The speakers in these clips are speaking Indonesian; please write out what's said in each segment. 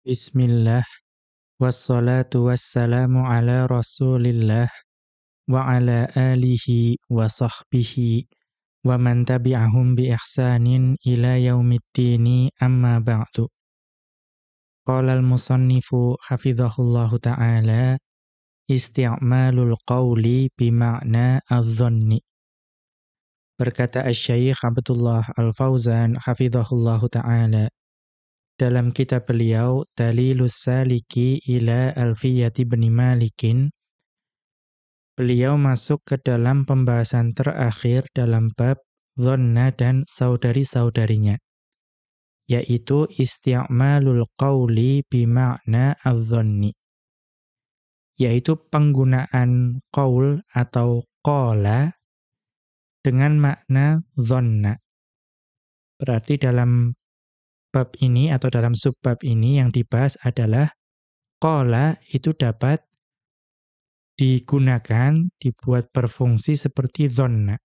Bismillah, wassalatu wassalamu ala rasulillah, wa ala alihi wa sahbihi, wa man tabi'ahum bi ihsanin ila yaumiddini amma ba'du. Qala al-musannifu hafidhahullahu ta'ala, isti'malul qawli bima'na adh-dhanni. Berkata Asy-Syaikh Abdullah Al-Fauzan hafidhahullahu ta'ala, dalam kitab beliau Dalilus Saliki ila Alfiyati Ibn Malikin, beliau masuk ke dalam pembahasan terakhir dalam bab dhanna dan saudari-saudarinya, yaitu isti'malul qawli bima'na adh-dhanni, yaitu penggunaan qaul atau qala dengan makna dhanna. Berarti dalam bab ini atau dalam subbab ini yang dibahas adalah qala itu dapat digunakan, dibuat berfungsi seperti dhanna.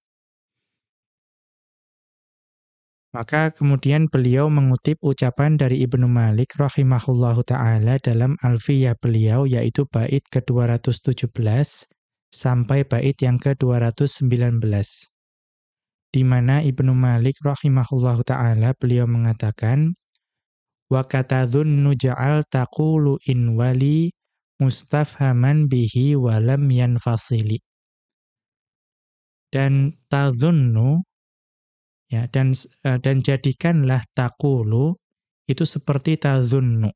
Maka kemudian beliau mengutip ucapan dari Ibnu Malik rahimahullahu ta'ala dalam Alfiyah beliau, yaitu bait ke-217 sampai bait yang ke-219. Di mana Ibnu Malik rahimahullahu ta'ala beliau mengatakan, wa katadhunnu ja'al taqulu in wali mustafhaman bihi walam yanfasili. Dan tadhunnu, ya, dan jadikanlah taqulu itu seperti tadhunnu.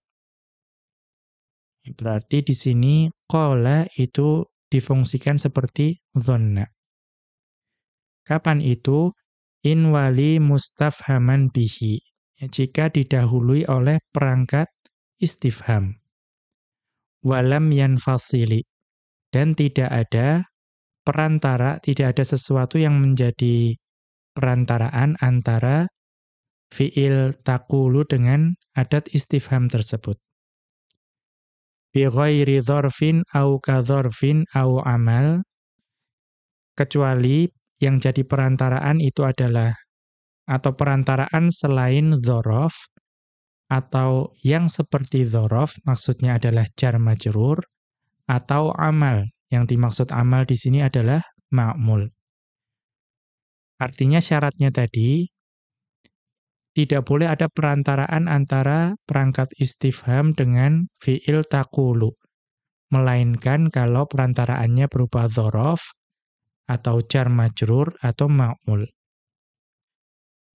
Berarti di sini qala itu difungsikan seperti dhanna. Kapan itu? In wali mustafhaman bihi. Ya, jika didahului oleh perangkat istifham. Walam yanfasili. Dan tidak ada perantara, tidak ada sesuatu yang menjadi perantaraan antara fi'il taqulu dengan adat istifham tersebut. Bi ghairi dzarfin au ka dzarfin au amal, kecuali yang jadi perantaraan itu adalah atau perantaraan selain dzaraf atau yang seperti dzaraf, maksudnya adalah jar majrur, atau amal. Yang dimaksud amal di sini adalah ma'mul. Artinya syaratnya tadi tidak boleh ada perantaraan antara perangkat istifham dengan fi'il taqulu, melainkan kalau perantaraannya berupa dzaraf atau jar majrur atau ma'mul.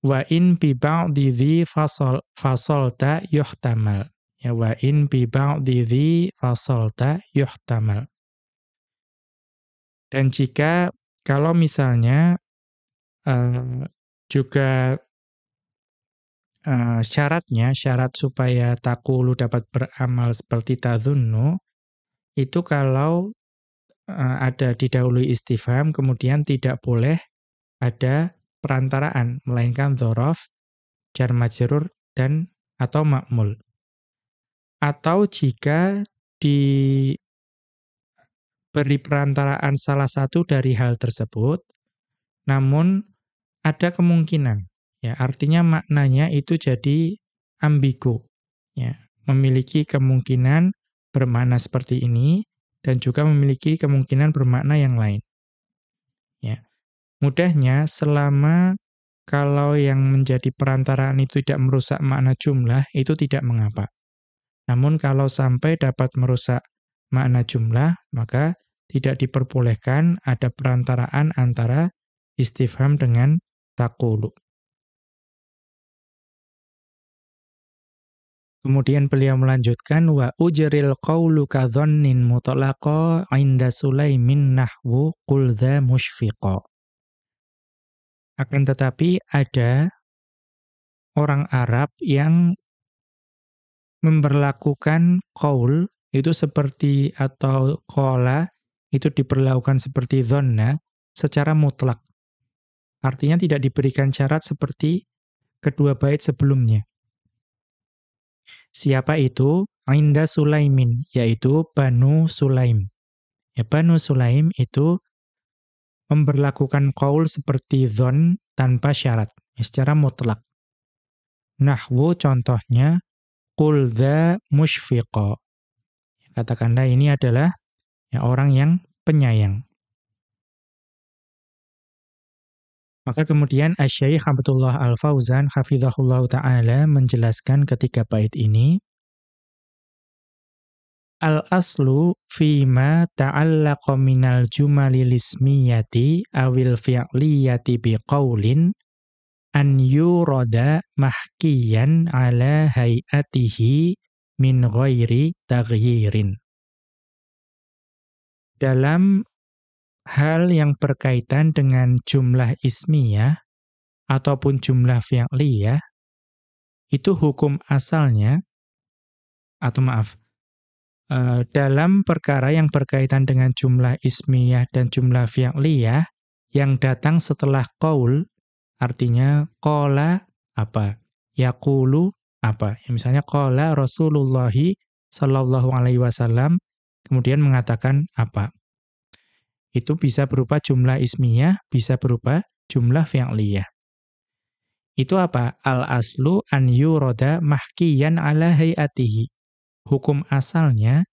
Wa in bi ba'dhi dhi fasalta yuhtamal. Ya, wa in bi ba'dhi dhi fasalta yuhtamal. Dan jika kalau misalnya juga syarat supaya taqulu dapat beramal seperti tadhunnu, itu kalau ada didahului istifham, kemudian tidak boleh ada perantaraan, melainkan dzaraf, jar majrur, dan atau ma'mul. Atau jika diberi perantaraan salah satu dari hal tersebut, namun ada kemungkinan, ya, artinya maknanya itu jadi ambigu, ya, memiliki kemungkinan bermakna seperti ini, dan juga memiliki kemungkinan bermakna yang lain. Ya. Mudahnya, selama kalau yang menjadi perantaraan itu tidak merusak makna jumlah, itu tidak mengapa. Namun kalau sampai dapat merusak makna jumlah, maka tidak diperbolehkan ada perantaraan antara istifham dengan taqulu. Kemudian beliau melanjutkan, wa ujril qawlu ka dhannin mutlaqa 'inda Sulaimin nahwu qul dha musyfiqa. Akan tetapi ada orang Arab yang memperlakukan qaul itu seperti atau qala itu diperlakukan seperti dhanna secara mutlak. Artinya tidak diberikan syarat seperti kedua bait sebelumnya. Siapa itu? 'Inda Sulaimin, yaitu Banu Sulaim. Ya, Banu Sulaim itu memberlakukan qaul seperti dhon tanpa syarat, ya, secara mutlak. Nahwu contohnya, qul dza musyfiqa. Katakanlah ini adalah ya, orang yang penyayang. Maka kemudian Asy-Syaikh Abdullah Al-Fauzan hafizahullahu taala menjelaskan ketiga bait ini, al-aslu fima ta'allaqa minal jumalil ismiyati awil fi'liyati biqaulin an yurada mahkiyan ala hayatihi min ghairi taghyirin. Dalam hal yang berkaitan dengan jumlah ismiyah ataupun jumlah fi'liyah, itu hukum asalnya, atau maaf, dalam perkara yang berkaitan dengan jumlah ismiyah dan jumlah fi'liyah yang datang setelah qaul, artinya qala apa, yaqulu apa. Ya, misalnya qala Rasulullahi sallallahu alaihi wasallam, kemudian mengatakan apa. Itu bisa berupa jumlah ismiyah, bisa berupa jumlah fi'liyah. Itu apa? Al-aslu an yurada mahkiyan ala hayatihi. Hukum asalnya,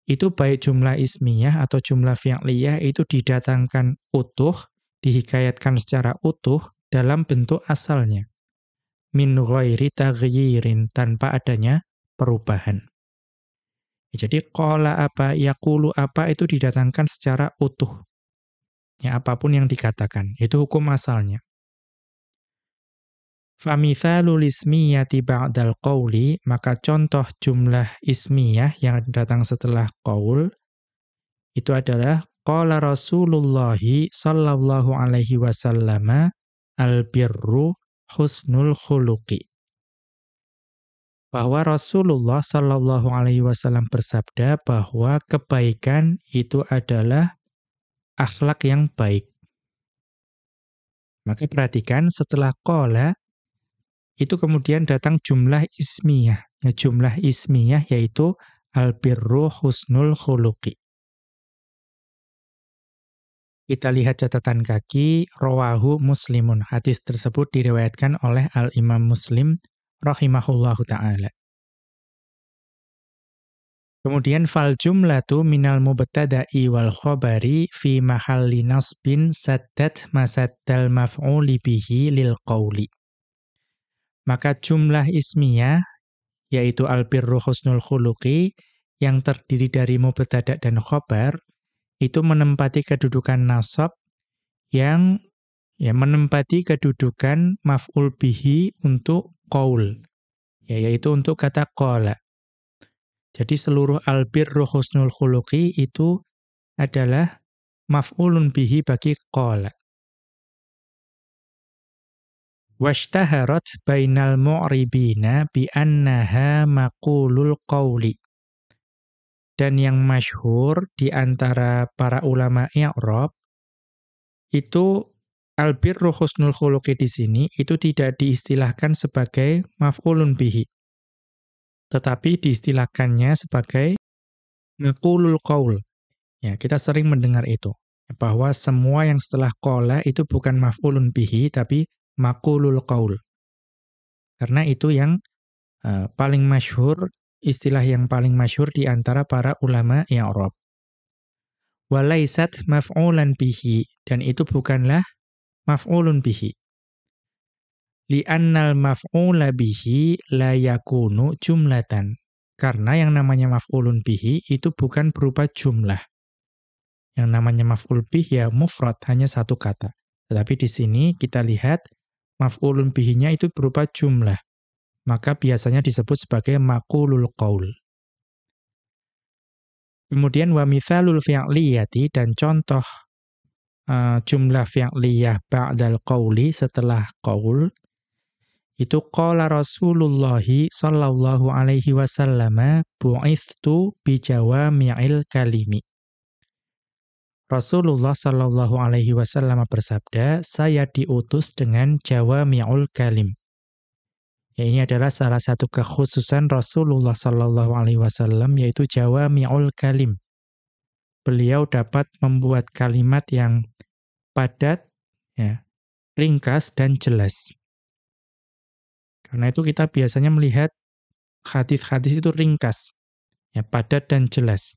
itu baik jumlah ismiyah atau jumlah fi'liyah itu didatangkan utuh, dihikayatkan secara utuh dalam bentuk asalnya. Min ghairi taghyirin, tanpa adanya perubahan. Jadi qala apa, yaqulu apa itu didatangkan secara utuh. Ya, apapun yang dikatakan, itu hukum asalnya. Famithalul ismiyati ba'dal qawli, maka contoh jumlah ismiyah yang datang setelah qaul, itu adalah qala Rasulullahi sallallahu alaihi wasallama albirru husnul khuluqi. Bahwa Rasulullah sallallahu alaihi wasallam bersabda bahwa kebaikan itu adalah akhlak yang baik. Maka perhatikan setelah qala itu kemudian datang jumlah ismiyah. Ya, jumlah ismiyah yaitu albirru husnul khuluqi. Kita lihat catatan kaki, rawahu Muslimun. Hadis tersebut diriwayatkan oleh Al-Imam Muslim rahimahullahu ta'ala. Kemudian fal jumlatu minal mubtada'i wal khabari fi mahalli nasbin saddat masaddal maf'uli bihi lil qawli. Maka jumlah ismiyah, yaitu albirru husnul khuluqi, yang terdiri dari mubtada' dan khabar, itu menempati kedudukan nasab yang menempati kedudukan maf'ul bihi untuk qaul, yaitu untuk kata qala. Jadi seluruh albirru husnul khuluqi itu adalah maf'ulun bihi bagi qala. Washtaharat bainal mu'ribina bi annaha maqulul qawli. Dan yang masyhur di antara para ulama i'rab itu albirru husnul khuluqi di sini itu tidak diistilahkan sebagai maf'ulun bihi, tetapi diistilahkannya sebagai maqulul qaul. Ya, kita sering mendengar itu, bahwa semua yang setelah qala itu bukan maf'ulun bihi tapi maqulul qaul. Karena itu yang paling masyhur, istilah yang paling masyhur di antara para ulama i'rab. Walaisat maf'ulan bihi, dan itu bukanlah maf'ulun bihi. Li'annal maf'ula bihi la yakunu jumlatan. Karena yang namanya maf'ulun bihi itu bukan berupa jumlah. Yang namanya maf'ul bih ya mufrad, hanya satu kata. Tetapi di sini kita lihat maf'ulun bihinya itu berupa jumlah. Maka biasanya disebut sebagai maqulul qaul. Kemudian wa mithalul fi'liyati, dan contoh jumlah fi'liyah ba'dal qauli, setelah qaul, itu qala Rasulullahi sallallahu alaihi wasallama bu'ithtu bijawami'il kalimi. Rasulullah sallallahu alaihi wasallam bersabda, saya diutus dengan jawami'ul kalim. Ya, ini adalah salah satu kekhususan Rasulullah sallallahu alaihi wasallam, yaitu jawami'ul kalim. Beliau dapat membuat kalimat yang padat, ya, ringkas dan jelas. Karena itu kita biasanya melihat hadis-hadis itu ringkas, ya, padat dan jelas.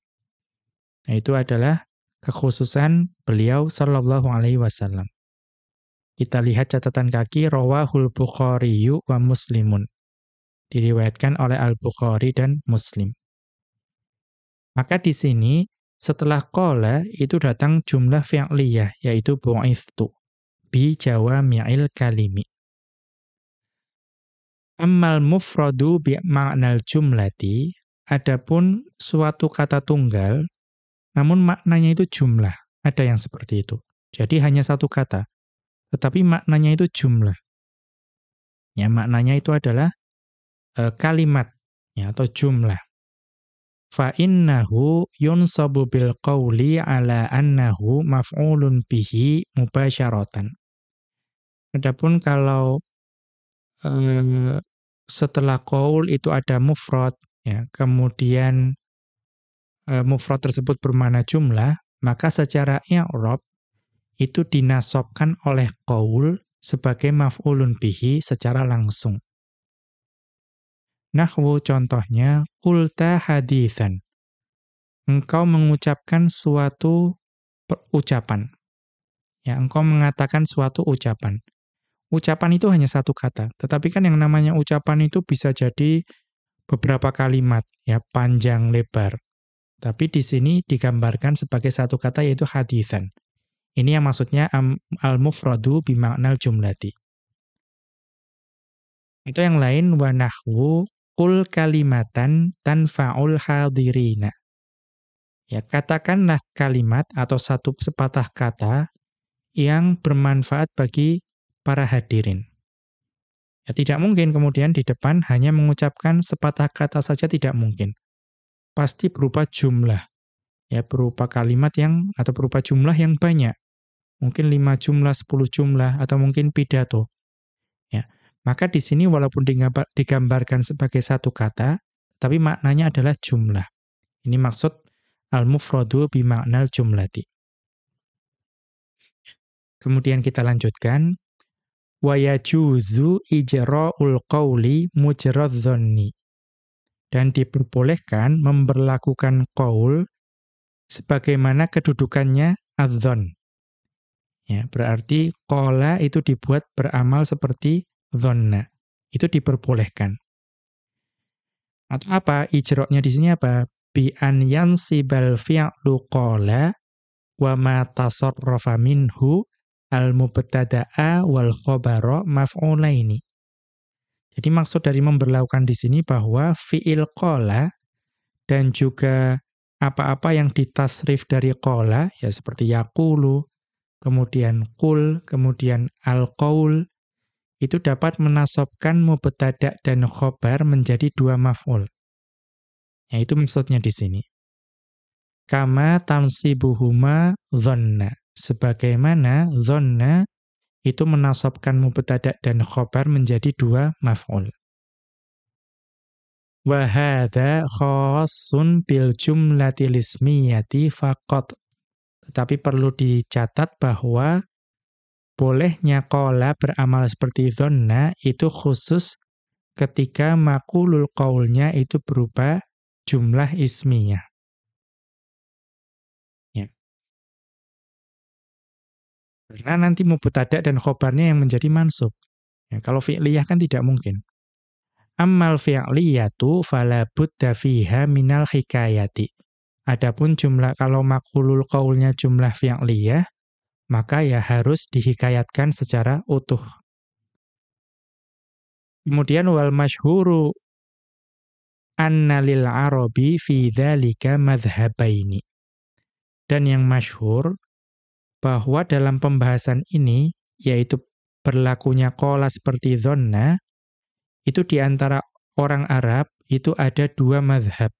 Nah, itu adalah kekhususan beliau sallallahu alaihi wasallam. Kita lihat catatan kaki rawahul Bukhariyu wa Muslimun. Diriwayatkan oleh Al-Bukhari dan Muslim. Maka di sini setelah qala itu datang jumlah fi'liyah yaitu bu'ithtu bi jawami'il kalimi. Ammal mufradu bi ma'nal jumlati, adapun suatu kata tunggal namun maknanya itu jumlah. Ada yang seperti itu. Jadi hanya satu kata, tetapi maknanya itu jumlah. Ya, maknanya itu adalah kalimat, ya, atau jumlah. Fa innahu yunsabu bil qawli ala annahu maf'ulun bihi mubasyaratan. Adapun kalau setelah qaul itu ada mufrad, ya, kemudian mufrad tersebut bermakna jumlah, maka secara i'rab itu dinasabkan oleh qaul sebagai maf'ulun bihi secara langsung. Nahwu contohnya, qulta haditsan. Engkau mengucapkan suatu ucapan. Ya, engkau mengatakan suatu ucapan. Ucapan itu hanya satu kata, tetapi kan yang namanya ucapan itu bisa jadi beberapa kalimat, ya, panjang lebar. Tapi di sini digambarkan sebagai satu kata yaitu haditsan. Ini yang maksudnya al-mufradu bima'nal jumlati. Itu yang lain wa nahwu qul kalimatan tanfa'ul hadirina. Ya, katakanlah kalimat atau satu sepatah kata yang bermanfaat bagi para hadirin. Ya, tidak mungkin kemudian di depan hanya mengucapkan sepatah kata saja, tidak mungkin. Pasti berupa jumlah. Ya, berupa kalimat yang atau berupa jumlah yang banyak. Mungkin 5 jumlah, 10 jumlah atau mungkin pidato. Ya. Maka di sini walaupun digambarkan sebagai satu kata, tapi maknanya adalah jumlah. Ini maksud al-mufradu bima'nal jumlati. Kemudian kita lanjutkan. Wa yajuzu ijra'ul qawli mujrad dhanni. Dan diperbolehkan memberlakukan qaul sebagaimana kedudukannya adz-dzan. Ya, berarti qala itu dibuat beramal seperti dhanna. Itu diperbolehkan. Atau apa? Ijra'nya di sini apa? Bi an yansibal fi'lu qala wa ma tasarrafa minhu al-mubtada'a wal khabara maf'ulaini. Jadi maksud dari memberlakukan di sini bahwa fi'il qala dan juga apa-apa yang ditasrif dari qala, ya seperti yaqulu, kemudian qul, kemudian al-qaul, itu dapat menasabkan mubtada' dan khobar menjadi dua maf'ul. Ya, itu maksudnya di sini. Kama tansibuhuma dhanna. Sebagaimana dhanna itu menasabkan mubtada' dan khobar menjadi dua maf'ul. Wa hadza khassun bil jumlatil ismiyati faqat. Tetapi perlu dicatat bahwa bolehnya qala beramal seperti dhanna itu khusus ketika maqulul qaulnya itu berupa jumlah ismiyah. Ya. Karena nanti mubtada' dan khobarnya yang menjadi mansub. Ya, kalau fi'liyah kan tidak mungkin. Ammal fi'liyatu fala budda fiha minal hikayati. Adapun jumlah kalau maqulul qaulnya jumlah fi'liyah, maka ya harus dihikayatkan secara utuh. Kemudian wal masyhuru anna lil arabi fi dzalika madhhabaini. Dan yang masyhur bahwa dalam pembahasan ini yaitu berlakunya qala seperti dhanna itu di antara orang Arab itu ada dua madhab.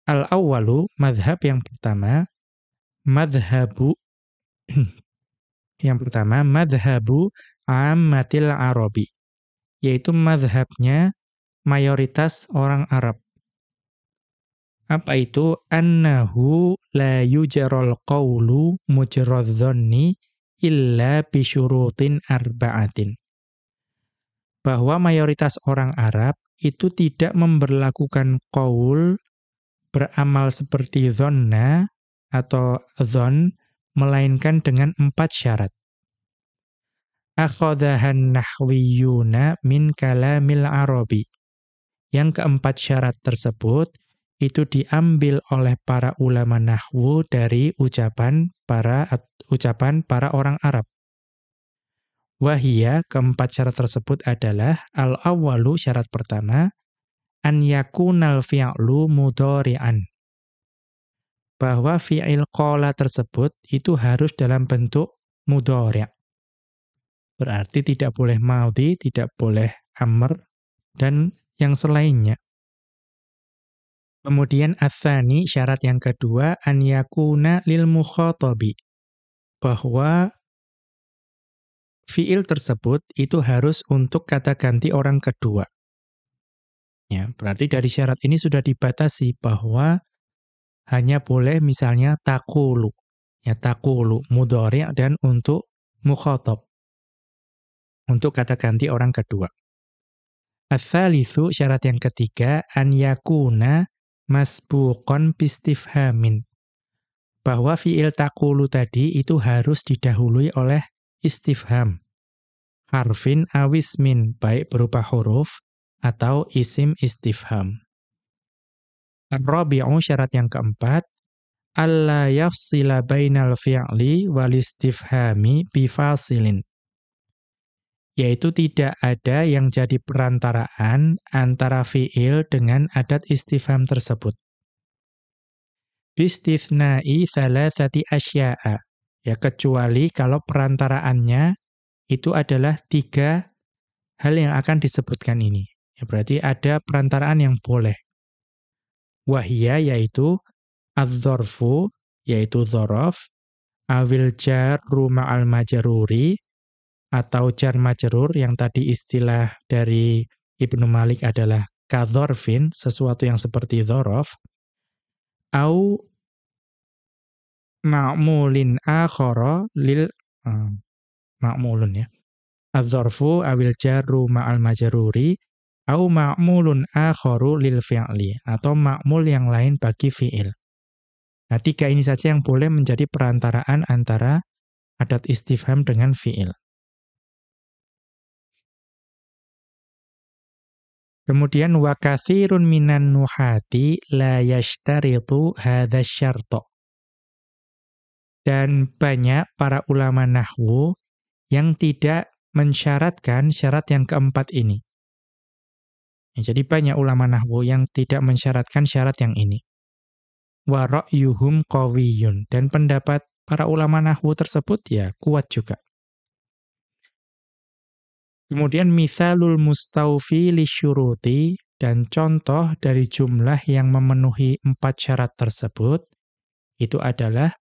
Al-awwalu, madhab yang pertama, madhabu yang pertama, madhabu ammatil arabi, yaitu madhabnya mayoritas orang Arab. Apa itu? Annahu la yujral qawlu mujrad dhanni illa bisyurutin arba'atin. bahwa mayoritas orang Arab itu tidak memberlakukan qaul beramal seperti dhonna atau dhon, melainkan dengan 4 syarat. Akhadhahan nahwiyuna min kalamil arabi. Yang keempat syarat tersebut itu diambil oleh para ulama nahwu dari ucapan para orang Arab. Wahia, keempat syarat tersebut adalah al-awwalu, syarat pertama, an yakunal fi'lu mudhari'an. Bahwa fi'il qala tersebut itu harus dalam bentuk mudhari'. Berarti tidak boleh madhi, tidak boleh amr, dan yang selainnya. Kemudian ats-tsani, syarat yang kedua, an yakuna lil mukhatabi. Bahwa fi'il tersebut itu harus untuk kata ganti orang kedua. Ya, berarti dari syarat ini sudah dibatasi bahwa hanya boleh misalnya taqulu. Ya, taqulu mudhari' dan untuk mukhatab. Untuk kata ganti orang kedua. Ats-tsalitsu, syarat yang ketiga, an yakuna masbuqan bistifhamin. Bahwa fi'il taqulu tadi itu harus didahului oleh istifham. Harfin awismin, baik berupa huruf atau isim istifham. Ar-rabi'u, syarat yang keempat, alla yafsila bainal fi'li wal istifhami bifasilin. Yaitu tidak ada yang jadi perantaraan antara fi'il dengan adat istifham tersebut. Bistitsna'i thalathati asya'a. Ya, kecuali kalau perantaraannya itu adalah 3 hal yang akan disebutkan ini. Ya, berarti ada perantaraan yang boleh. Wahia, yaitu adz-dzarfu, yaitu dzaraf, awil jarru ma'al majruri, atau jar majrur yang tadi istilah dari Ibnu Malik adalah kadzarfin, sesuatu yang seperti dzaraf, au ma'mulin akhara lil ma'mulun ya. Adz-dzarfu awil jarru ma'al majruri au ma'mulun akharu lil fi'li, atau ma'mul yang lain bagi fi'il. Nah, 3 ini saja yang boleh menjadi perantaraan antara adat istifham dengan fi'il. Kemudian wa katsirun minan nuhati la yashtaritu hadzal syarta. Dan banyak para ulama nahwu yang tidak mensyaratkan syarat yang keempat ini. Ya, jadi banyak ulama nahwu yang tidak mensyaratkan syarat yang ini. Wa ra'yuhum qawiyyun, dan pendapat para ulama nahwu tersebut ya kuat juga. Kemudian mithalul mustawfi lisyuruti, dan contoh dari jumlah yang memenuhi 4 syarat tersebut itu adalah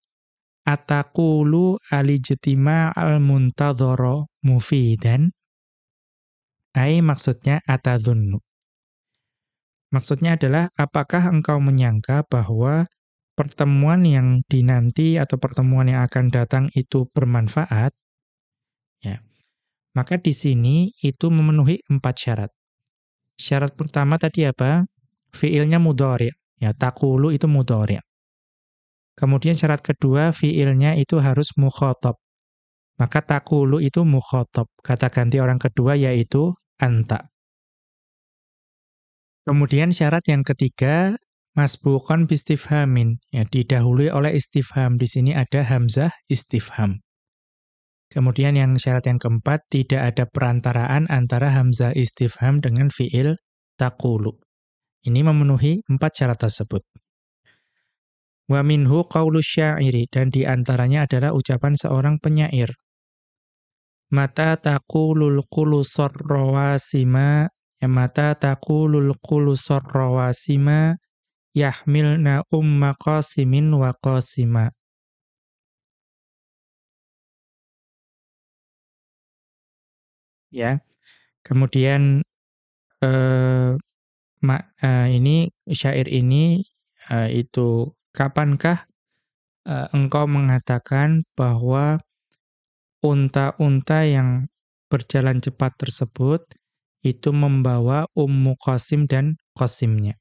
ataqulu alijtima'al muntadhara mufidan, ai maksudnya atadhunnu. Maksudnya adalah apakah engkau menyangka bahwa pertemuan yang dinanti atau pertemuan yang akan datang itu bermanfaat? Ya. Maka di sini itu memenuhi 4 syarat. Syarat pertama tadi apa? Fi'ilnya mudhari'. Ya, taqulu itu mudhari'. Kemudian syarat kedua, fi'ilnya itu harus mukhatab. Maka taqulu itu mukhatab. Kata ganti orang kedua yaitu anta. Kemudian syarat yang ketiga, masbuqan bistifhamin. Ya, didahului oleh istifham. Di sini ada hamzah istifham. Kemudian yang syarat yang keempat, tidak ada perantaraan antara hamzah istifham dengan fi'il taqulu. Ini memenuhi 4 syarat tersebut. Wa minhu qaulus syairi, dan di antaranya adalah ucapan seorang penyair. Mata taqulul qulusar rawasima, ya mata taqulul qulusar rawasima yahmilna umma qasimin wa qasima. Ya. Kemudian ini syair ini itu kapankah engkau mengatakan bahwa unta-unta yang berjalan cepat tersebut itu membawa Ummu Qasim dan Qasimnya.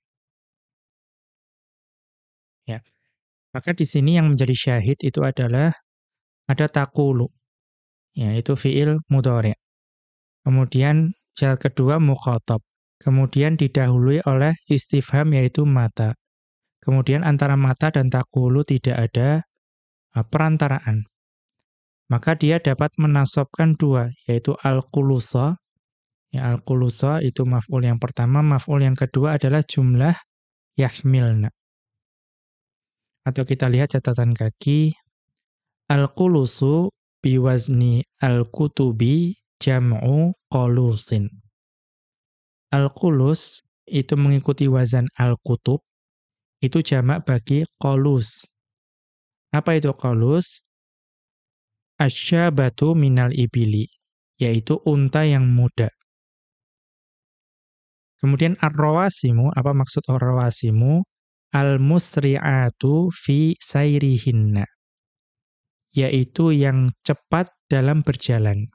Ya. Maka di sini yang menjadi syahid itu adalah ada taqulu, yaitu fiil mudhari'. Kemudian syarat kedua mukhatab. Kemudian didahului oleh istifham yaitu mata. Kemudian antara mata dan taqulu tidak ada perantaraan. Maka dia dapat menasabkan dua, yaitu al-qulusa. Ya, al-qulusa itu maf'ul yang pertama, maf'ul yang kedua adalah jumlah yahmilna. Atau kita lihat catatan kaki, al-qulusu biwazni al-kutubi jam'u qulusin. Al-qulus itu mengikuti wazan al-kutub, itu jamak bagi qulus. Apa itu qulus? Asyabatu minal ibili, yaitu unta yang muda. Kemudian ar-rawasimu, apa maksud ar-rawasimu? Al-musri'atu fi sayrihinna, yaitu yang cepat dalam berjalan.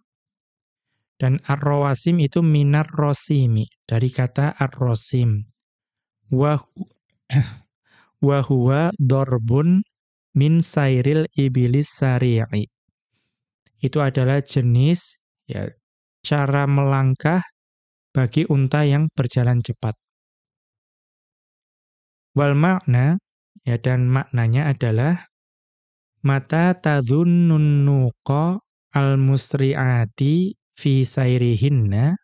Dan ar-rawasim itu minar rosimi, dari kata ar-rosim. Wa huwa dorbun min sayril ibilis sari'i. Itu adalah jenis, ya, cara melangkah bagi unta yang berjalan cepat. Wal makna, ya, dan maknanya adalah mata tadhunnun nuqa al-musri'ati fi sayrihinna.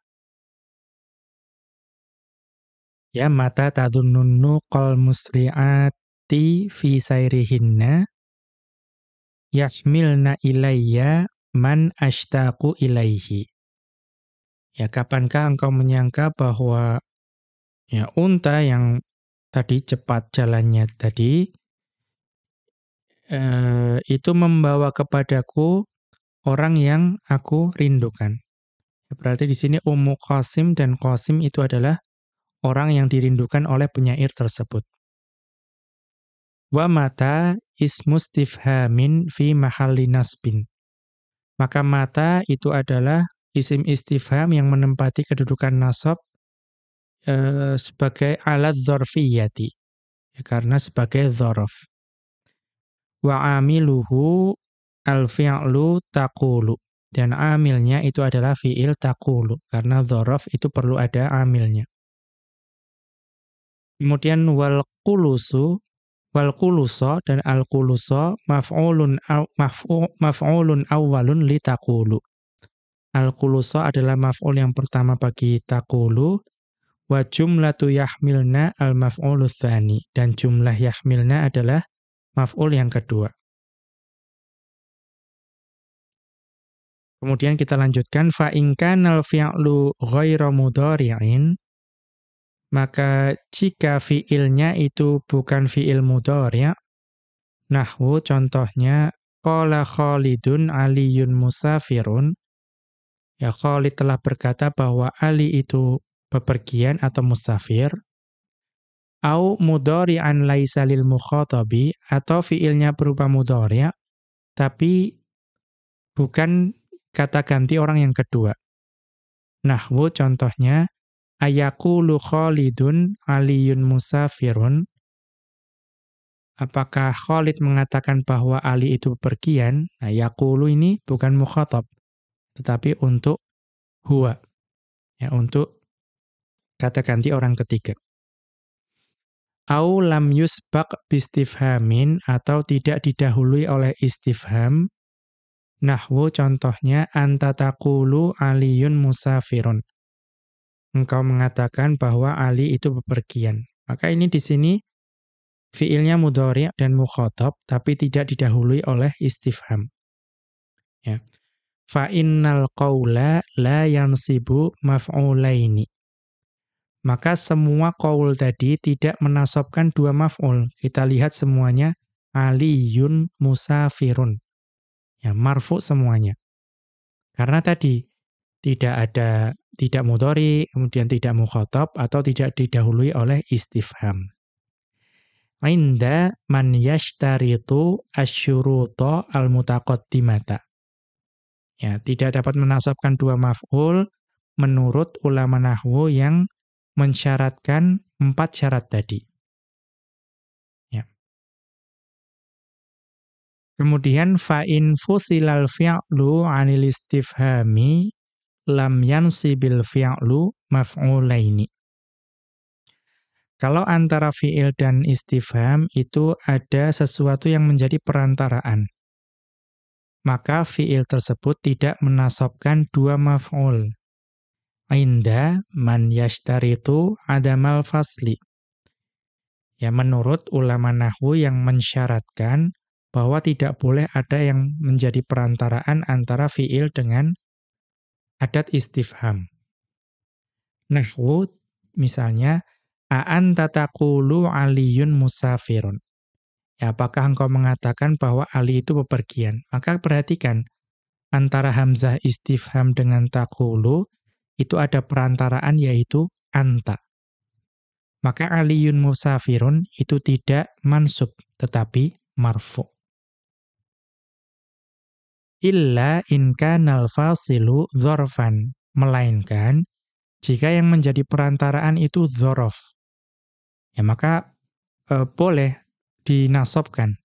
Ya, mata tadhunnun nuqal musri'ati fi sayrihinna yahmilna ilayya man ashtaqu ilaihi. Ya, kapankah engkau menyangka bahwa ya unta yang tadi cepat jalannya tadi itu membawa kepadaku orang yang aku rindukan. Berarti di sini Ummu Qasim dan Qasim itu adalah orang yang dirindukan oleh penyair tersebut. Wa mata ismu istifhamin fi mahalli nasbin. Maka mata itu adalah isim istifham yang menempati kedudukan nasab sebagai alat dzarfiyyati. Ya, karena sebagai dzaraf. Wa amiluhu al-fi'lu taqulu. Dan amilnya itu adalah fi'il taqulu. Karena dzaraf itu perlu ada amilnya. Kemudian wal qulusa dan al-qulusa maf'ulun awwalun li taqulu. Al-qulusa adalah maf'ul yang pertama bagi taqulu. Wa jumlatu yahmilna al-maf'ulu tsani. Dan jumlah yahmilna adalah maf'ul yang kedua. Kemudian kita lanjutkan fa in kanal fi'lu ghairu mudhari'in, maka jika fi'ilnya itu bukan fi'il mudhari', nahwu contohnya qala Khalidun Aliyun musafirun, ya Khalid telah berkata bahwa Ali itu bepergian atau musafir, au mudhari'an laisa lil mukhatabi, atau fi'ilnya berupa mudhari' tapi bukan kata ganti orang yang kedua. Nahwu contohnya ayaqulu Khalidun Aliyun musafirun. Apakah Khalid mengatakan bahwa Ali itu bepergian? Nah, yaqulu ini bukan mukhatab, tetapi untuk huwa. Ya, untuk kata ganti orang ketiga. Au lam yusbaq bistifhamin, atau tidak didahului oleh istifham. Nahwu contohnya anta taqulu Aliyun musafirun. Engkau mengatakan bahwa Ali itu bepergian. Maka ini di sini fiilnya mudhari' dan mukhatab tapi tidak didahului oleh istifham. Ya. Fa innal qaula la yansibu maf'ulaini. Maka semua qaul tadi tidak menasabkan dua maf'ul. Kita lihat semuanya Aliyun musafirun. Ya, marfu semuanya. Karena tadi tidak mudhari, kemudian tidak mukhatab atau tidak didahului oleh istifham. Inda man yashtaritu asyuruta al-mutaqaddimata. Ya, tidak dapat menasabkan dua maf'ul menurut ulama nahwu yang mensyaratkan 4 syarat tadi. Ya. Kemudian fa'in fusilal fi'lu 'anil istifhami lam yansibil fi'lu maf'ulaini. Kalau antara fi'il dan istifham itu ada sesuatu yang menjadi perantaraan, maka fi'il tersebut tidak menasobkan 2 maf'ul. Inda man yashtaritu adamal fasli. Ya, menurut ulama nahwu yang mensyaratkan bahwa tidak boleh ada yang menjadi perantaraan antara fi'il dengan adat istifham. Nahwu, misalnya, a'anta taqulu aliyun musafirun. Ya, apakah engkau mengatakan bahwa Ali itu bepergian? Maka perhatikan, antara hamzah istifham dengan taqulu, itu ada perantaraan yaitu anta. Maka aliyun musafirun itu tidak mansub, tetapi marfu. Illa in kanal fasilu dzarfan, melainkan jika yang menjadi perantaraan itu dzaraf. Ya, maka boleh dinasobkan.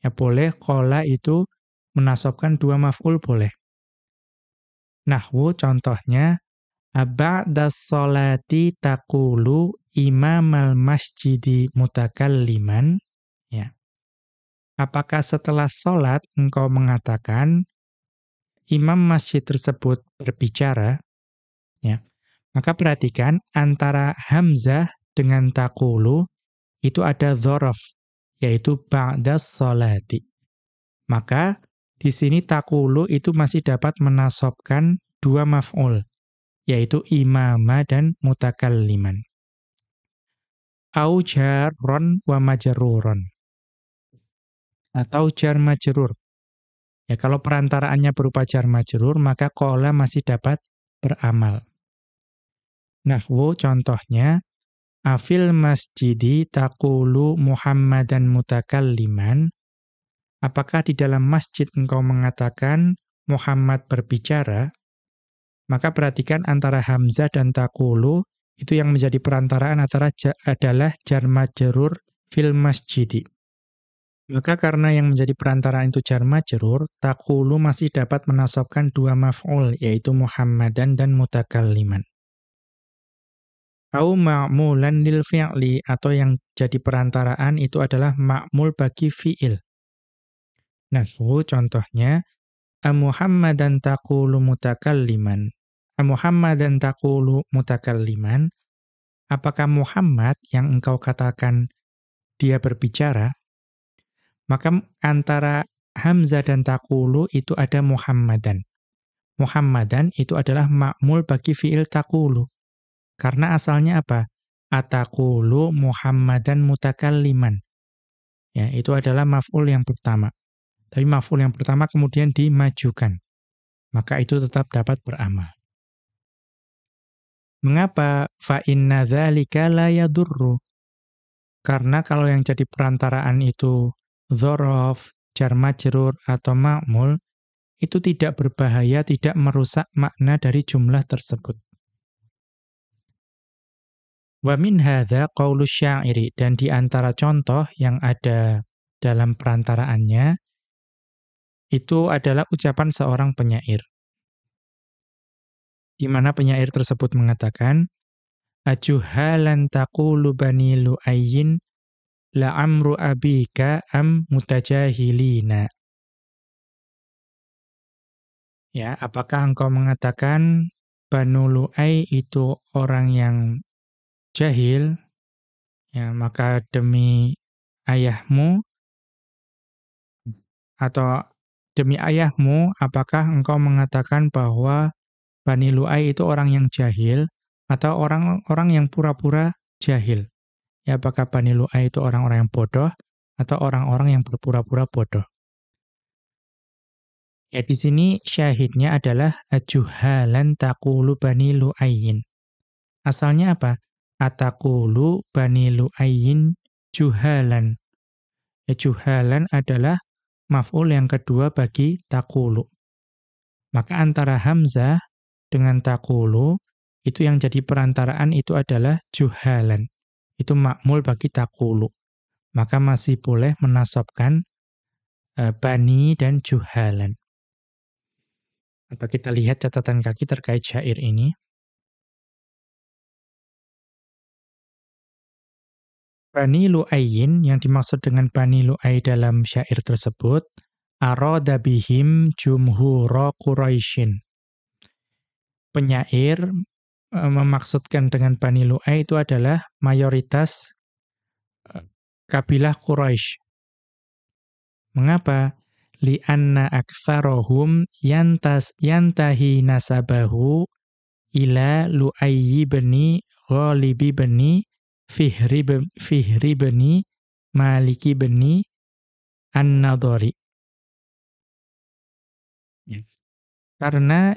Ya, boleh qala itu menasobkan 2 maf'ul boleh. Nahwu contohnya ba'das sholati taqulu imamal masjidi mutakalliman. Ya. Apakah setelah sholat engkau mengatakan imam masjid tersebut berbicara? Ya. Maka perhatikan antara hamzah dengan taqulu itu ada dzaraf, yaitu ba'das sholati. Maka di sini taqulu itu masih dapat menasobkan 2 maf'ul, yaitu imama dan mutakalliman. Au jarron wa majruron. Atau jar majrur. Ya, kalau perantaraannya berupa jar majrur, maka qala masih dapat beramal. Nahwu contohnya, afil masjidi taqulu Muhammadan mutakalliman. Apakah di dalam masjid engkau mengatakan Muhammad berbicara? Maka perhatikan antara hamzah dan taqulu, itu yang menjadi perantaraan adalah jar majrur fil masjidi. Maka karena yang menjadi perantaraan itu jar majrur, taqulu masih dapat menasobkan 2 maf'ul, yaitu Muhammadan dan mutakalliman. Au ma'mulan lil fi'li, atau yang jadi perantaraan itu adalah ma'mul bagi fi'il. Nahwu contohnya, Muhammadan taqulu mutakalliman. Muhammadan taqulu mutakalliman. Apakah Muhammad yang engkau katakan dia berbicara? Maka antara hamzah dan taqulu itu ada Muhammadan. Muhammadan itu adalah ma'mul bagi fi'il taqulu. Karena asalnya apa? Ataqulu Muhammadan mutakalliman. Ya, itu adalah maf'ul yang pertama. Tapi maf'ul yang pertama kemudian dimajukan. Maka itu tetap dapat beramal. Mengapa? Fa inna dzalika la yadurru. Karena kalau yang jadi perantaraan itu dzaraf, jar majrur atau ma'mul, itu tidak berbahaya, tidak merusak makna dari jumlah tersebut. Wa min hadza qaulu syairi, dan di antara contoh yang ada dalam perantaraannya itu adalah ucapan seorang penyair. Di mana penyair tersebut mengatakan, ajuhalan taqulu bani lu'ayyin la'amru abika am mutajahilina. Ya, apakah engkau mengatakan Banu Lu'ay itu orang yang jahil? Ya, maka demi ayahmu atau demi ayahmu, apakah engkau mengatakan bahwa Bani Lu'ay itu orang yang jahil atau orang-orang yang pura-pura jahil? Ya, apakah Bani Lu'ay itu orang-orang yang bodoh atau orang-orang yang berpura-pura bodoh? Ya, di sini syahidnya adalah ajuhalan taqulu Bani Lu'ayyin. Asalnya apa? Ataqulu Bani Lu'ayyin juhalan. Ya, juhalan adalah maf'ul yang kedua bagi taqulu. Maka antara hamzah dengan taqulu itu yang jadi perantaraan itu adalah juhalan. Itu makmul bagi taqulu. Maka masih boleh menasabkan bani dan juhalan. Apa kita lihat catatan kaki terkait syair ini? Bani Lu'ayyin, yang dimaksud dengan Bani Lu'ay dalam syair tersebut, arada bihim jumhura Quraisyin. Penyair memaksudkan dengan Bani Lu'ay itu adalah mayoritas kabilah Quraisy. Mengapa? Li'anna aktsarahum yantahi nasabahu ila Lu'ayyi bani Ghalibi bani Fihri bani Maliki bani An-Nadhari. Karena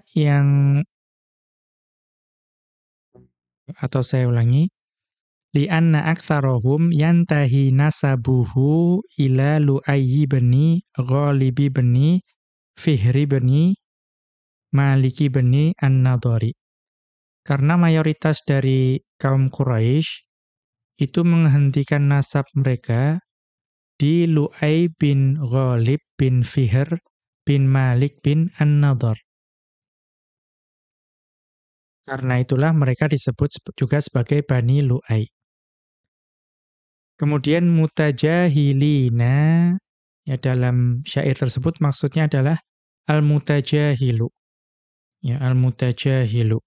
saya ulangi, li'anna aktsarahum yantahi nasabuhu ila Lu'ayyi bani Ghalibi bani Fihri bani Maliki bani An-Nadhari. Karena mayoritas dari kaum Quraisy itu menghentikan nasab mereka di Lu'ay bin Ghalib bin Fihr bin Malik bin An-Nadhar. Karena itulah mereka disebut juga sebagai Bani Lu'ay. Kemudian mutajahilina, ya dalam syair tersebut maksudnya adalah al-mutajahilu. Ya, al-mutajahilu.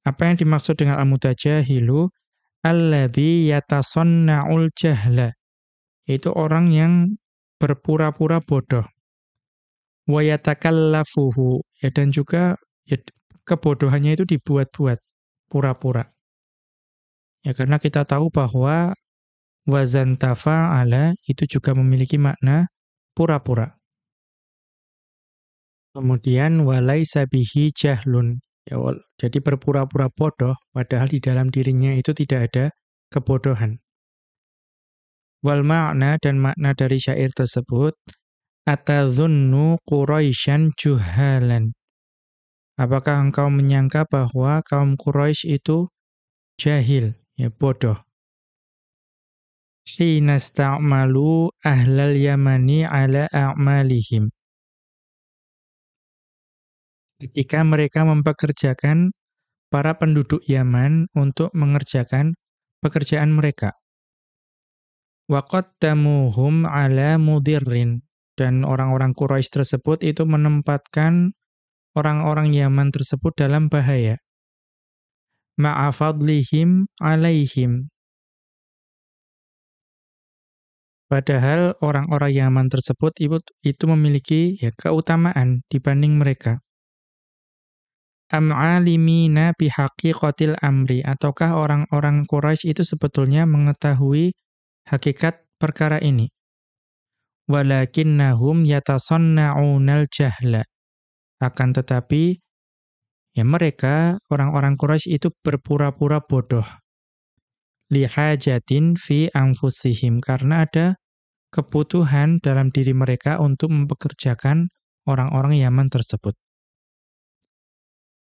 Apa yang dimaksud dengan al-mutajahilu? Alladzi yatasanna'ul jahla. Yaitu orang yang berpura-pura bodoh. Wa yatakallafuhu. Ya, dan juga ya, kebodohannya itu dibuat-buat, pura-pura. Ya, karena kita tahu bahwa wazan tafa'ala itu juga memiliki makna pura-pura. Kemudian walaisa bihi jahlun. Ya, jadi berpura-pura bodoh padahal di dalam dirinya itu tidak ada kebodohan. Wal makna, dan makna dari syair tersebut, atadhunnu Quraisyan juhalan. Apakah engkau menyangka bahwa kaum Quraisy itu jahil, ya bodoh? Hina sta'malu ahlal yamani ala a'malihim. Ketika mereka mempekerjakan para penduduk Yaman untuk mengerjakan pekerjaan mereka. Wa qaddamuhum ala mudirrin. Dan orang-orang Quraisy tersebut itu menempatkan orang-orang Yaman tersebut dalam bahaya. Ma'afadlihim alaihim. Padahal orang-orang Yaman tersebut itu memiliki ya keutamaan dibanding mereka. Am'alimina bihaqiqatil amri. Ataukah orang-orang Quraisy itu sebetulnya mengetahui hakikat perkara ini? Walakinnahum yatasanna'unal jahla. Akan tetapi, ya mereka, orang-orang Quraisy itu berpura-pura bodoh. Lihajatin fi anfusihim. Karena ada kebutuhan dalam diri mereka untuk mempekerjakan orang-orang Yaman tersebut.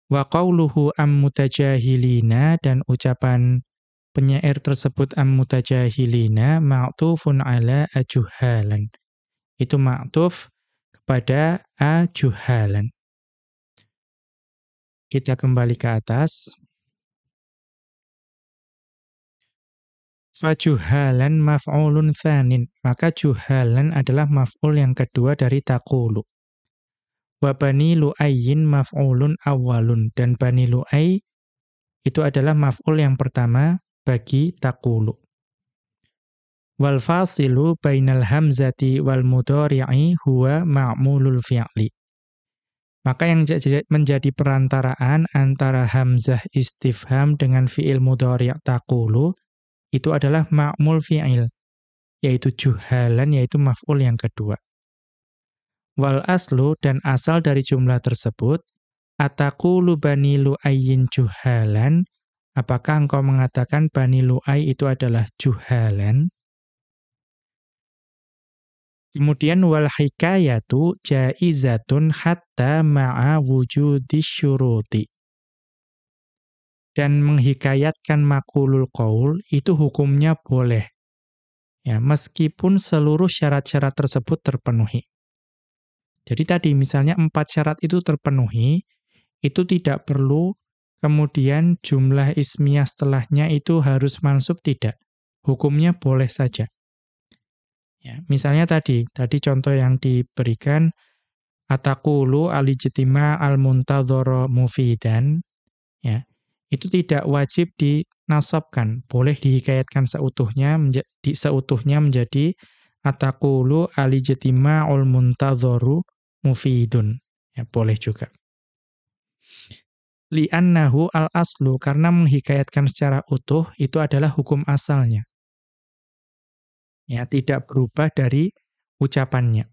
Wa qawluhu am-mutajahilina, dan ucapan penyair tersebut am-mutajahilina ma'tufun ala ajuhalan. Itu ma'tuf kepada ajuhalan. Kita kembali ke atas. Fajuhalan maf'ulun tsanin. Maka juhalan adalah maf'ul yang kedua dari taqulu. Wa bani Lu'ayyin maf'ulun awwalun. Dan bani Lu'ay itu adalah maf'ul yang pertama bagi taqulu. Wal fasilu bainal hamzati wal mudhari'i huwa ma'mulul fi'li. Maka yang menjadi perantaraan antara hamzah istifham dengan fi'il mudhari' taqulu itu adalah ma'mul fi'il, yaitu juhalan, yaitu maf'ul yang kedua. Wal aslu, dan asal dari jumlah tersebut, ataqulu bani Lu'ayyin juhalan, apakah engkau mengatakan bani Lu'ay itu adalah juhalan? Kemudian wal hikayatu jaizatun hatta ma'a wujudis syuruti. dan menghikayatkan maqulul qaul itu hukumnya boleh. Ya, meskipun seluruh syarat-syarat tersebut terpenuhi. Jadi tadi misalnya 4 syarat itu terpenuhi, itu tidak perlu kemudian jumlah ismiyah setelahnya itu harus mansub, tidak. Hukumnya boleh saja. Ya, misalnya tadi contoh yang diberikan, ataqulu alijtima al-muntadhara mufidan, ya. Itu tidak wajib dinasabkan, boleh dihikayatkan seutuhnya menjadi ataqulu alijtima'ul muntadharu mufidun. Ya, boleh juga. Li'annahu al-aslu, karena menghikayatkan secara utuh itu adalah hukum asalnya. Ya, tidak berubah dari ucapannya.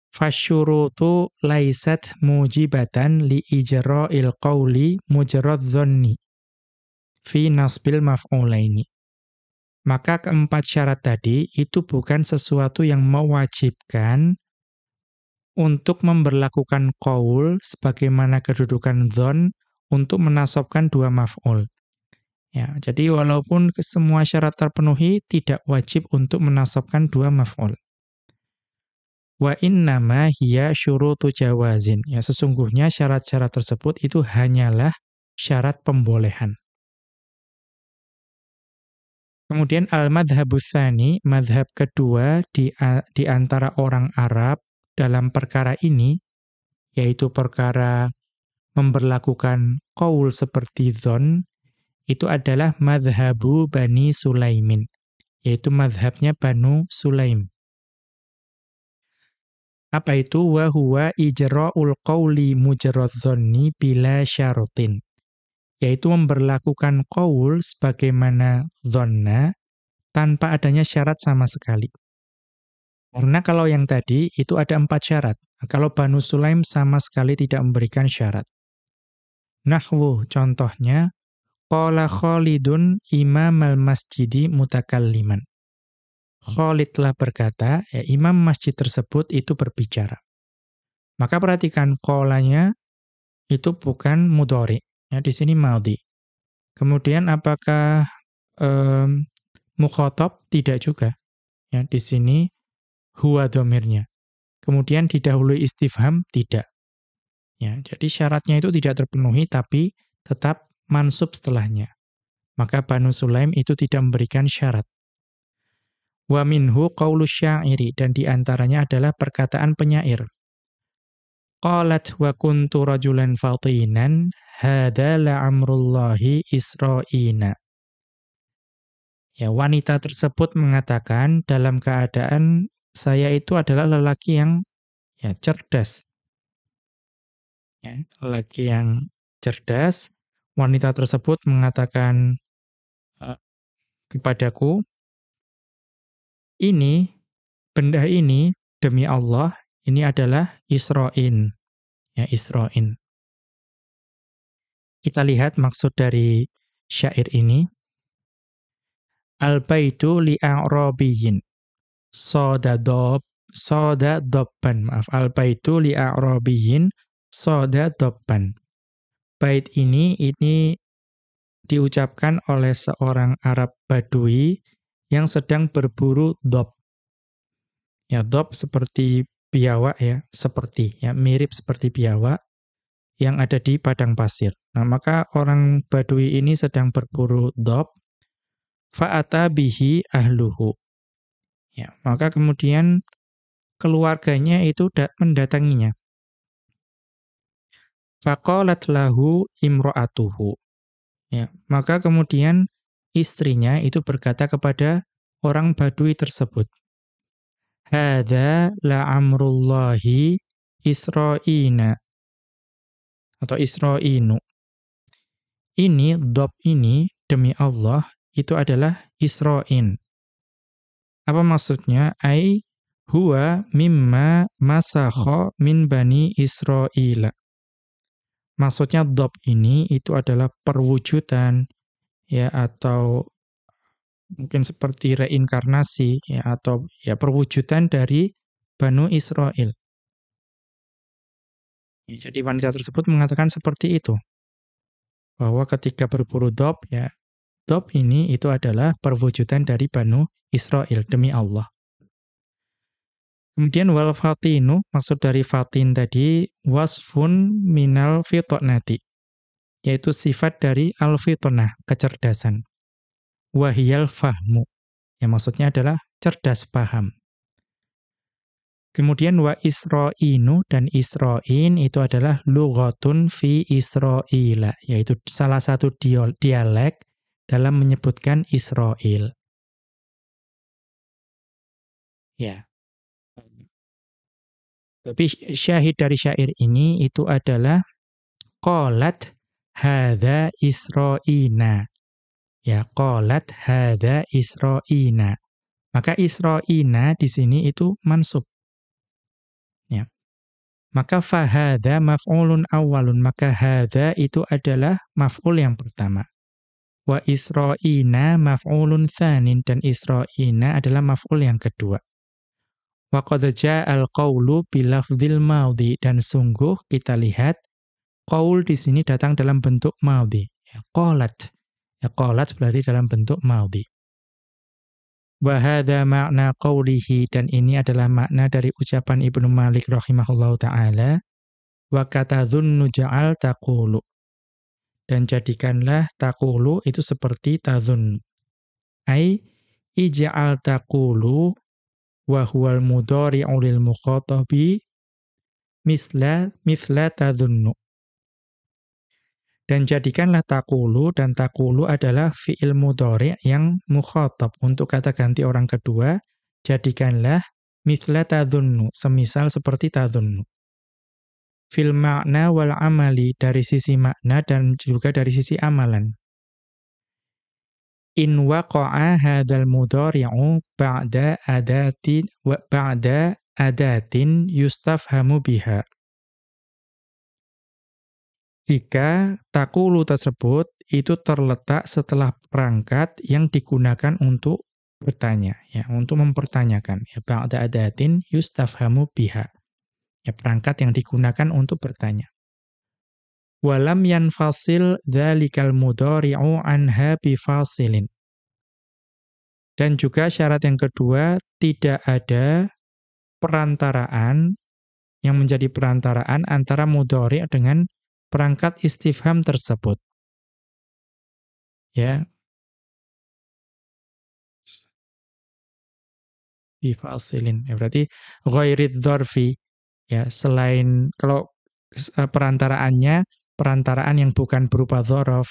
Fasyurutu laisat mujibatan li ijra'il qawli mujarrad dhanni fi nasbil maf'ulaini. Maka keempat syarat tadi itu bukan sesuatu yang mewajibkan untuk memberlakukan qaul sebagaimana kedudukan dhon untuk menasabkan dua maf'ul. Ya, jadi walaupun semua syarat terpenuhi, tidak wajib untuk menasabkan dua maf'ul. Wa innama hiya syurutu jawazin. Ya, sesungguhnya syarat-syarat tersebut itu hanyalah syarat pembolehan. Kemudian al-madhhabu tsani, madhab kedua di antara orang Arab dalam perkara ini, yaitu perkara memberlakukan qaul seperti dzon, itu adalah madhabu Bani Sulaimin, yaitu madhabnya Banu Sulaim. Apa itu? Wa huwa ijra'ul qawli mujarrad dzanni bila syaratin. Yaitu memberlakukan qaul sebagaimana dzanna tanpa adanya syarat sama sekali. Karena kalau yang tadi itu ada 4 syarat. Kalau Banu Sulaim sama sekali tidak memberikan syarat. Nahwu, contohnya, qala Khalidun imamal masjidi mutakalliman. Khalid telah berkata, ya, imam masjid tersebut itu berbicara. Maka perhatikan, qalanya itu bukan mudhari, ya, di sini madhi. Kemudian apakah mukhatab? Tidak juga. Ya, di sini huwa dhamirnya. Kemudian didahului istifham? Tidak. Ya, jadi syaratnya itu tidak terpenuhi, tapi tetap mansub setelahnya. Maka Banu Sulaim itu tidak memberikan syarat. Wa minhu qaulus syairi, dan diantaranya adalah perkataan penyair. Qalat wa kuntu rajulan fatinan, hadza la'amrullahi isra'ina. Ya, wanita tersebut mengatakan dalam keadaan saya itu adalah lelaki yang ya cerdas. Ya, lelaki yang cerdas. Wanita tersebut mengatakan kepadaku, ini, benda ini, demi Allah, ini adalah Isra'in. Ya, Isra'in. Kita lihat maksud dari syair ini. Al-baitu li'a'rabiyyin. Soda dobban. Maaf, al-baitu li'a'rabiyyin. Soda dobban. Bait ini diucapkan oleh seorang Arab Badui yang sedang berburu dob. Ya, dob seperti biawak, ya, seperti, ya, mirip seperti biawak yang ada di padang pasir. Nah, maka orang Badui ini sedang berburu dob, fa'ata bihi ahluhu. Ya, maka kemudian keluarganya itu mendatanginya. Faqalat lahu imra'atuhu. Ya, maka kemudian istrinya itu berkata kepada orang Badui tersebut, hadza la'amrullahi Isra'ina, atau Isra'inu. Ini, dob ini, demi Allah, itu adalah Isra'in. Apa maksudnya? Ai huwa mimma masakha min bani Isra'ila. Maksudnya dob ini itu adalah perwujudan, ya, atau mungkin seperti reinkarnasi, ya, atau ya perwujudan dari Banu Israel. Ya, jadi wanita tersebut mengatakan seperti itu. bahwa ketika berburu dhab, ya, dhab ini itu adalah perwujudan dari Banu Israil, demi Allah. Kemudian wal fatinu, maksud dari fatin tadi, wasfun minal fitnati, yaitu sifat dari al-fitnah, kecerdasan. Wahiyal fahmu, yang maksudnya adalah cerdas paham. Kemudian wa Isra'inu, dan Isra'in itu adalah lughatun fi Isra'ila, yaitu salah satu dialek dalam menyebutkan Isra'il. Ya. Tapi syahid dari syair ini itu adalah qalat hadza Isra'ina. Ya, qalat hadza Isra'ina. Maka Isra'ina di sini itu mansub. Ya. Maka fahadha maf'ulun awwalun, maka hadha itu adalah maf'ul yang pertama. Wa Isra'ina maf'ulun tsanin, dan Isra'ina adalah maf'ul yang kedua. Wa qad ja'al qawlu bilafdzil madhi, dan sungguh kita lihat qaul di sini datang dalam bentuk madhi. Ya, qalat. Ya, qalat berarti dalam bentuk madhi. Wa hadza ma'na qawlihi, dan ini adalah makna dari ucapan Ibnu Malik rahimahullahu ta'ala, wa katadhunnu ja'al taqulu, dan jadikanlah taqulu itu seperti tadhun. Ai ij'al taqulu wa huwal mudhari'u lil mukhatabi misla tadhunnu. Dan jadikanlah taqulu, dan taqulu adalah fi'il mudhari' yang mukhatab, untuk kata ganti orang kedua, jadikanlah misla tadhunnu, semisal seperti tadhunnu. Fil ma'na wal amali, dari sisi makna dan juga dari sisi amalan. In waqa'a hadzal mudhari'u ba'da adatin yustafhamu biha. Jika taqulu tersebut itu terletak setelah perangkat yang digunakan untuk bertanya, ya, untuk mempertanyakan, ya, ba'da adatin yustafhamu biha. Ya, perangkat yang digunakan untuk bertanya. Walam yanfasil dzalikal mudhari'u anha bifasilin. Dan juga syarat yang kedua, tidak ada perantaraan yang menjadi perantaraan antara mudhari' dengan perangkat istifham tersebut. Ya. Bifasilin. Ya, berarti ghairid dzarfi. Ya, selain kalau perantaraannya perantaraan yang bukan berupa dzaraf,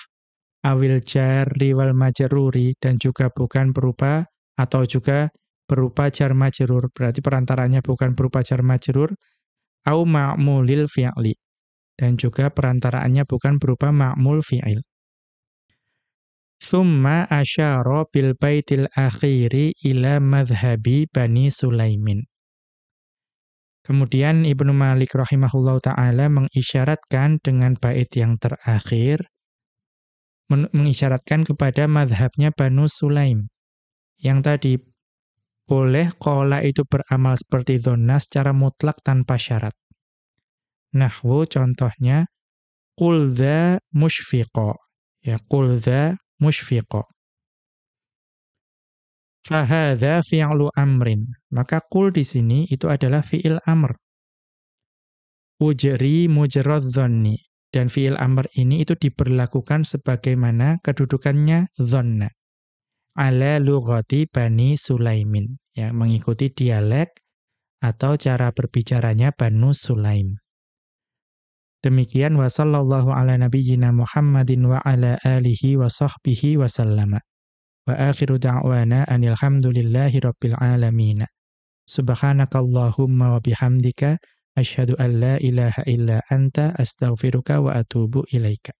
awil jarri wal majruri, dan juga bukan berupa atau juga berupa jar majrur. Berarti perantaranya bukan berupa jar majrur, au ma'mulil fi'li, dan juga perantaraannya bukan berupa ma'mul fi'il. Tsumma asyara bil baitil akhiri ila madhhabi Bani Sulaimin. Kemudian Ibnu Malik rahimahullahu ta'ala mengisyaratkan dengan bait yang terakhir, mengisyaratkan kepada madhabnya Banu Sulaim. Yang tadi, boleh qala itu beramal seperti dhonna secara mutlak tanpa syarat. Nahwu contohnya, qul dha musyfiqa. Ya, qul dha musyfiqa. Fahadha fi'lu amrin. Maka qul di sini itu adalah fi'il amr. Ujri mujrad dhanni. Dan fi'il amr ini itu diberlakukan sebagaimana kedudukannya dhanna. Ala lughati Bani Sulaimin. Ya, mengikuti dialek atau cara berbicaranya Banu Sulaim. Demikian wa sallallahu ala nabiyyina Muhammadin wa ala alihi wa sahbihi wa sallama. Wa akhiru da'wana anil hamdulillahi rabbil alamin. Subhanakallahumma wa bihamdika asyhadu an la ilaha illa anta astaghfiruka wa atubu ilaika.